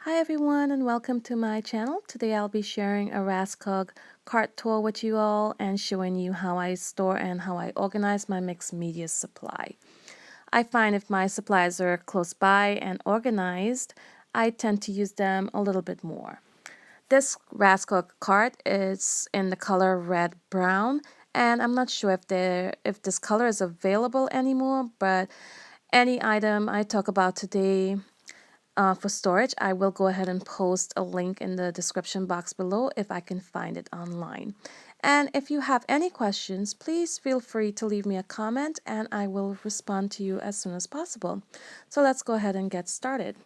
Hi everyone and welcome to my channel. Today I'll be sharing a Raskog cart tour with you all and showing you how I store and how I organize my mixed media supply. I find if my supplies are close by and organized, I tend to use them a little bit more. This Raskog cart is in the color red brown, and I'm not sure if this color is available anymore, but any item I talk about today for storage, I will go ahead and post a link in the description box below if I can find it online. And if you have any questions, please feel free to leave me a comment and I will respond to you as soon as possible. So let's go ahead and get started.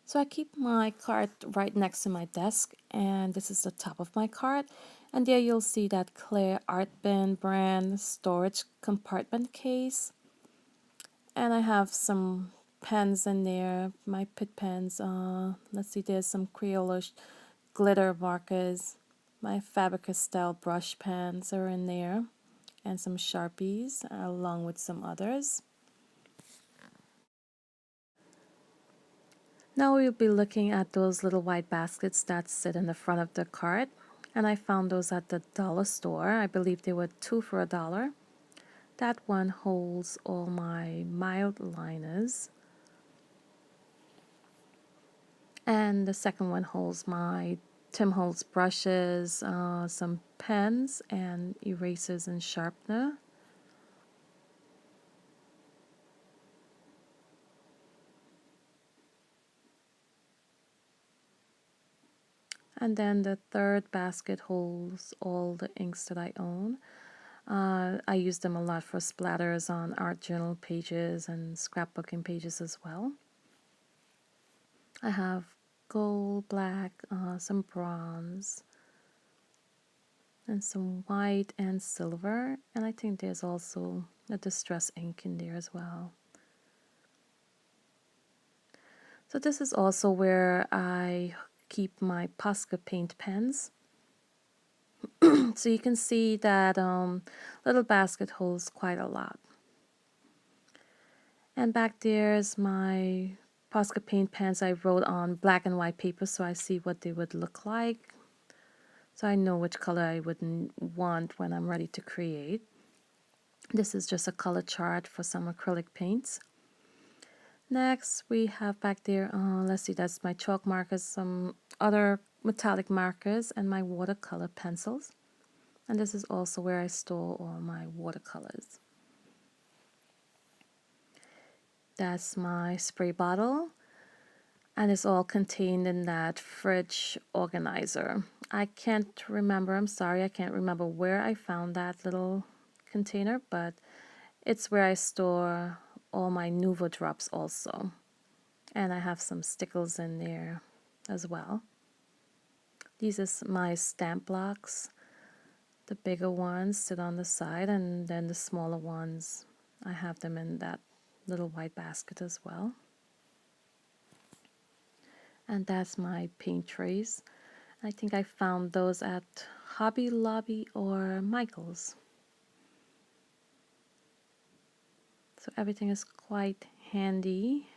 So I keep my cart right next to my desk, and this is the top of my cart. And there you'll see that clear Artbin brand storage compartment case. And I have some pens in there, my Pitt pens. Let's see, there's some Crayola glitter markers. My Faber-Castell brush pens are in there, and some Sharpies, along with some others. Now we'll be looking at those little white baskets that sit in the front of the cart. And I found those at the dollar store. I believe they were 2 for $1. That one holds all my mild liners. And the second one holds my Tim Holtz brushes, some pens and erasers and sharpener. And then the third basket holds all the inks that I own. I use them a lot for splatters on art journal pages and scrapbooking pages as well. I have gold, black, some bronze, and some white and silver. And I think there's also a distress ink in there as well. So this is also where I keep my Posca paint pens. So you can see that little basket holds quite a lot. And back there's my Posca paint pens I wrote on black and white paper so I see what they would look like. So I know which color I would want when I'm ready to create. This is just a color chart for some acrylic paints. Next, we have back there, let's see, that's my chalk markers, some other metallic markers, and my watercolor pencils. And this is also where I store all my watercolors. That's my spray bottle, and it's all contained in that fridge organizer. I can't remember, I'm sorry, I can't remember where I found that little container, but it's where I store all my Nuvo drops also. And I have some stickers in there as well. These are my stamp blocks. The bigger ones sit on the side, and then the smaller ones, I have them in that little white basket as well. And that's my paint trays. I think I found those at Hobby Lobby or Michael's. So everything is quite handy.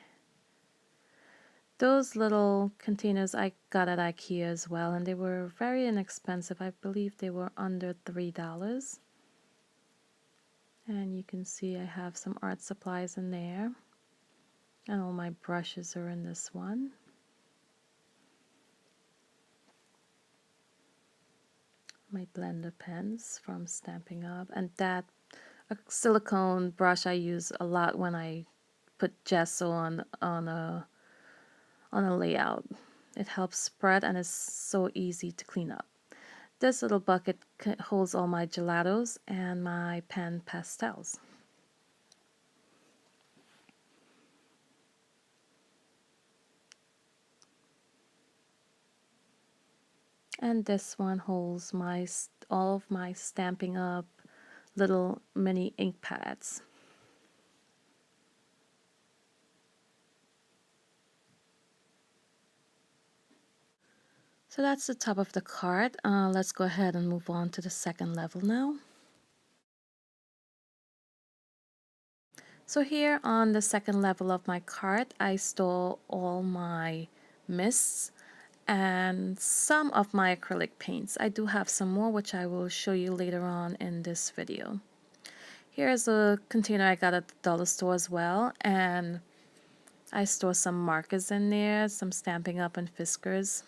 Those little containers I got at Ikea as well, and they were very inexpensive. I believe they were under $3. And you can see I have some art supplies in there. And all my brushes are in this one. My blender pens from Stampin' Up. And that silicone brush I use a lot when I put gesso on a layout. It helps spread and is so easy to clean up. This little bucket holds all my gelatos and my pen pastels. And this one holds all of my Stampin' Up little mini ink pads. So that's the top of the cart. Let's go ahead and move on to the second level now. So here on the second level of my cart, I store all my mists and some of my acrylic paints. I do have some more which I will show you later on in this video. Here's a container I got at the dollar store as well, and I store some markers in there, some Stampin' Up and Fiskars.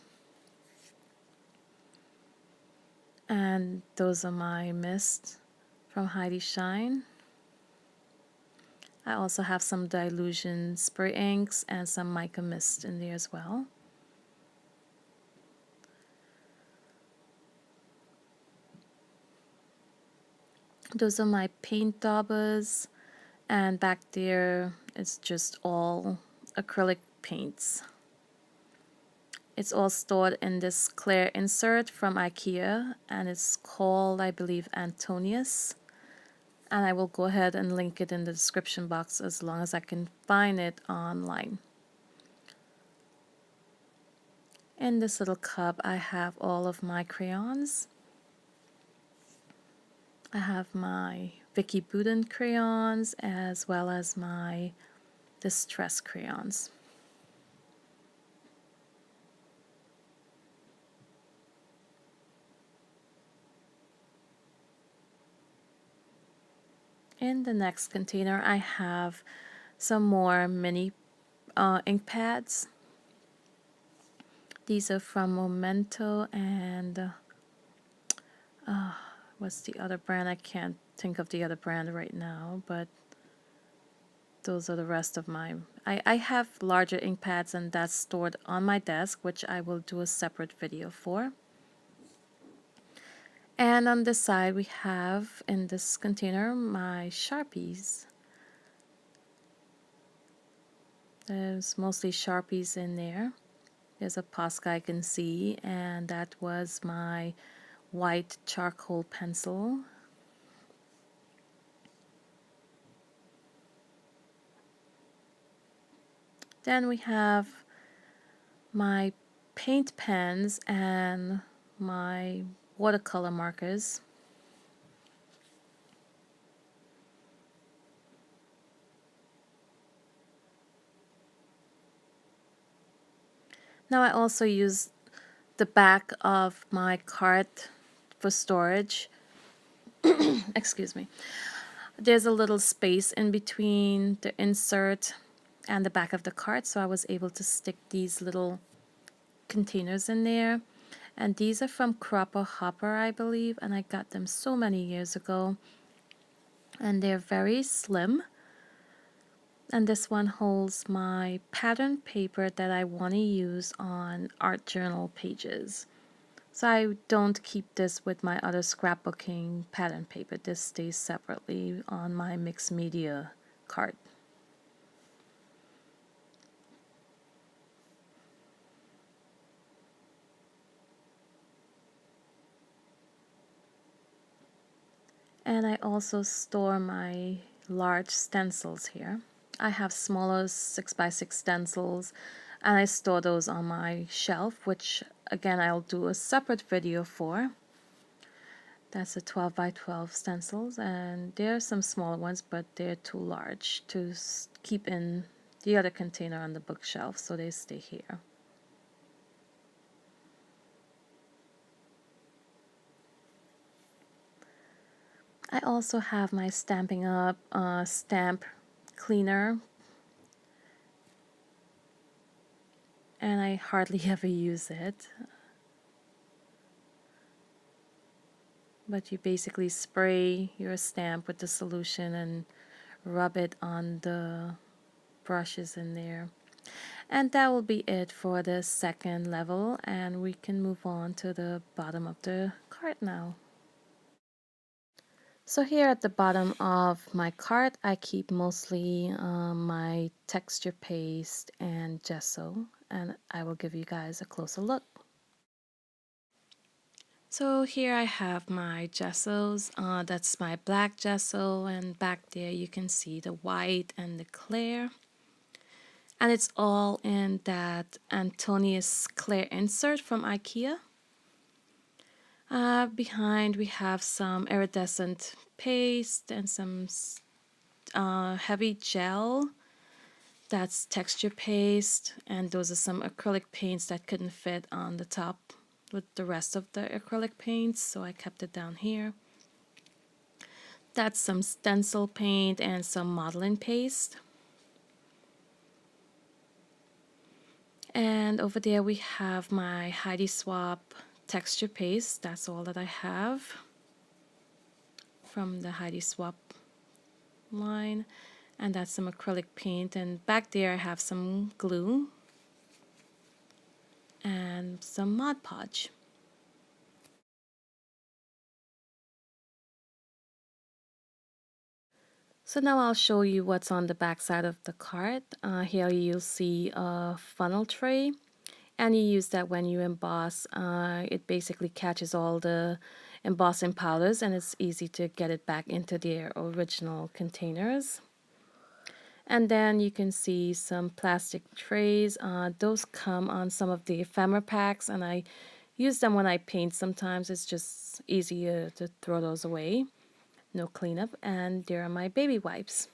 And those are my mists from Heidi Shine. I also have some Dilution spray inks and some mica mist in there as well. Those are my paint daubers, and back there it's just all acrylic paints. It's all stored in this clear insert from Ikea, and it's called, I believe, Antonius. And I will go ahead and link it in the description box as long as I can find it online. In this little cup I have all of my crayons. I have my Vicky Budin crayons as well as my Distress crayons. In the next container I have some more mini ink pads. These are from Momento and what's the other brand? I can't think of the other brand right now, but those are the rest of mine. I have larger ink pads, and that's stored on my desk, which I will do a separate video for. And on this side we have, in this container, my Sharpies. There's mostly Sharpies in there. There's a Posca I can see, and that was my white charcoal pencil. Then we have my paint pens and my watercolor markers. Now I also use the back of my cart for storage. Excuse me. There's a little space in between the insert and the back of the cart, so I was able to stick these little containers in there. And these are from Cropper Hopper, I believe, and I got them so many years ago. And they're very slim. And this one holds my pattern paper that I want to use on art journal pages. So I don't keep this with my other scrapbooking pattern paper. This stays separately on my mixed media cart. And I also store my large stencils here. I have smaller 6x6 stencils, and I store those on my shelf, which again I'll do a separate video for. That's a 12x12 stencils, and there are some smaller ones, but they're too large to keep in the other container on the bookshelf, so they stay here. I also have my Stampin' Up stamp cleaner, and I hardly ever use it. But you basically spray your stamp with the solution and rub it on the brushes in there. And that will be it for the second level, and we can move on to the bottom of the cart now. So here at the bottom of my cart, I keep mostly my texture paste and gesso, and I will give you guys a closer look. So here I have my gessos. That's my black gesso, and back there you can see the white and the clear. And it's all in that Antonius clear insert from Ikea. Behind we have some iridescent paste and some heavy gel, that's texture paste, and those are some acrylic paints that couldn't fit on the top with the rest of the acrylic paints, so I kept it down here. That's some stencil paint and some modeling paste. And over there we have my Heidi Swap texture paste. That's all that I have from the Heidi Swap line. And that's some acrylic paint. And back there I have some glue and some Mod Podge. So now I'll show you what's on the back side of the cart. Here you'll see a funnel tray, and you use that when you emboss. It basically catches all the embossing powders, and it's easy to get it back into their original containers. And then you can see some plastic trays. Those come on some of the ephemera packs, and I use them when I paint sometimes. It's just easier to throw those away. No cleanup. And there are my baby wipes.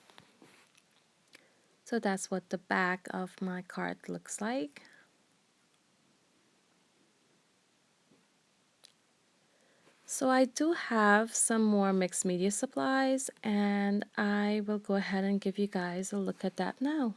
So that's what the back of my cart looks like. So I do have some more mixed media supplies, and I will go ahead and give you guys a look at that now.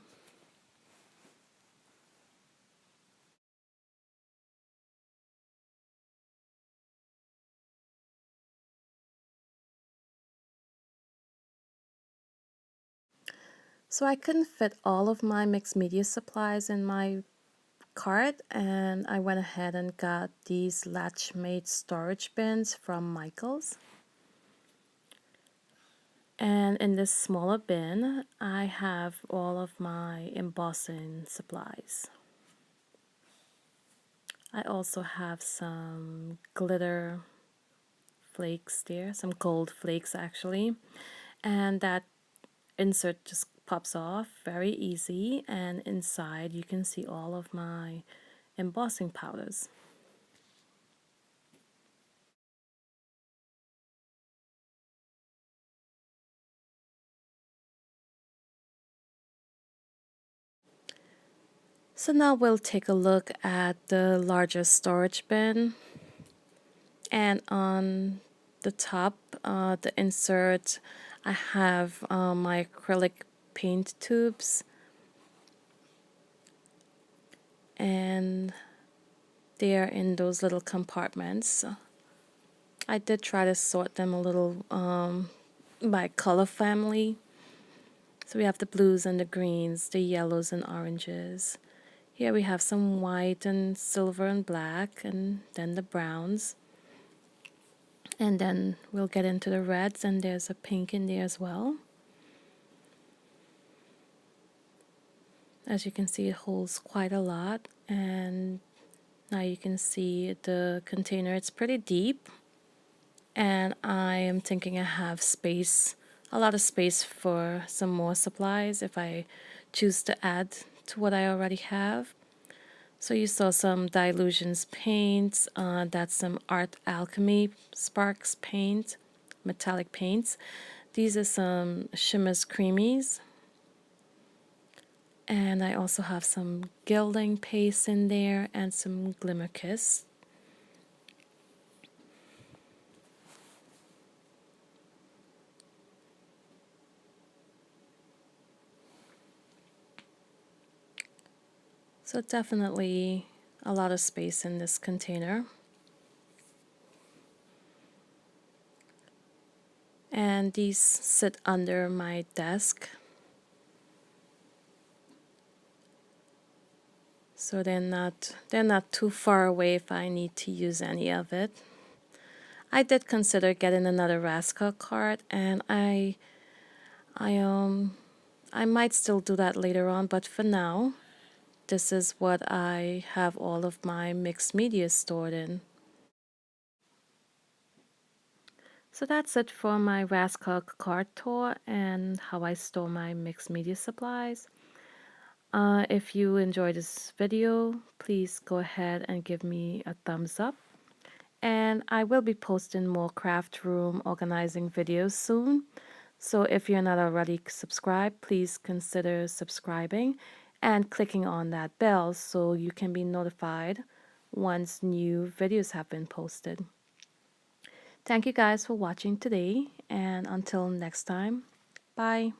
So I couldn't fit all of my mixed media supplies in my cart, and I went ahead and got these Latchmate storage bins from Michaels. And in this smaller bin, I have all of my embossing supplies. I also have some glitter flakes there, some gold flakes actually, and that insert just pops off very easy, and inside you can see all of my embossing powders. So now we'll take a look at the larger storage bin, and on the top, the insert, I have my acrylic paint tubes, and they are in those little compartments. I did try to sort them a little by color family. So we have the blues and the greens, the yellows and oranges. Here we have some white and silver and black, and then the browns. And then we'll get into the reds, and there's a pink in there as well. As you can see, it holds quite a lot, and now you can see the container. It's pretty deep, and I am thinking I have space, a lot of space for some more supplies if I choose to add to what I already have. So you saw some Dilutions paints, that's some Art Alchemy Sparks paint, metallic paints. These are some Shimmers Creamies. And I also have some gilding paste in there and some Glimmer Kiss. So definitely a lot of space in this container. And these sit under my desk. So they're not too far away if I need to use any of it. I did consider getting another Raskog cart, and I might still do that later on, but for now, this is what I have all of my mixed media stored in. So that's it for my Raskog Cart Tour and how I store my mixed media supplies. If you enjoyed this video, please go ahead and give me a thumbs up. And I will be posting more craft room organizing videos soon. So if you're not already subscribed, please consider subscribing and clicking on that bell so you can be notified once new videos have been posted. Thank you guys for watching today, and until next time, bye.